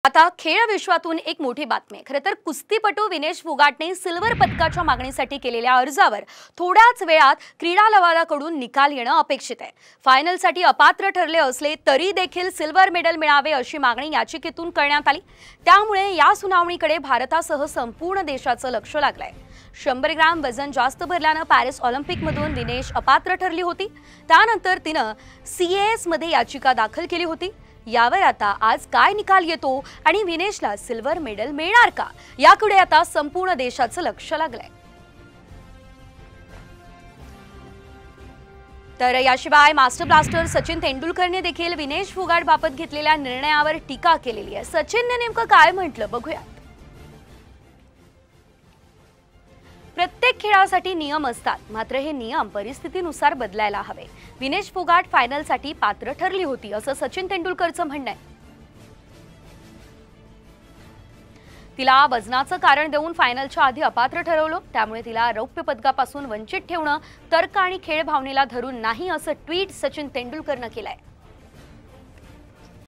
आता खेळ विश्वातून एक मोठी बातमी आहे। खरं तर कुस्तीपटू विनेश फोगाटने सिल्वर पदकाच्या मागणीसाठी केलेल्या अर्जावर थोड्याच वेळात क्रीडा लवादाकडून निकाल येणं अपेक्षित आहे। फायनलसाठी अपात्र ठरले असले तरी देखील सिल्वर मेडल मिळावे अशी मागणी याचिकेतून करण्यात आली। त्यामुळे या सुनावणीकडे भारतासह संपूर्ण देशाचं लक्ष लागलंय। 100 ग्रॅम वजन जास्त भरल्यानं पॅरिस ऑलिम्पिकमधून विनेश अपात्र ठरली होती। त्यानंतर तिनं CAS मध्ये याचिका दाखल केली होती। यावर आता आज काय निकाल येतो आणि विनेशला सिल्वर मेडल मिळणार का, याकडे आता संपूर्ण देशाचं लक्ष लागलंय। तर याशिवाय मास्टर ब्लास्टर सचिन तेंडुलकरने देखील विनेश फोगाट बाबत घेतलेल्या निर्णयावर टीका केलेली आहे। सचिनने नेमकं काय म्हटलं बघूया। प्रत्येक खेळासाठी नियम असतात, मात्र हे नियम परिस्थितीनुसार बदलायला हवे। विनेश फोगाट फायनलसाठी पात्र ठरली होती असं सचिन तेंडुलकरचं म्हणणं आहे। तिला वजनाचं कारण देऊन फायनलच्या आधी अपात्र ठरवलं, त्यामुळे तिला रौप्य पदकापासून वंचित ठेवणं तर्क आणि खेळ भावनेला धरून नाही असं ट्विट सचिन तेंडुलकरनं केलंय।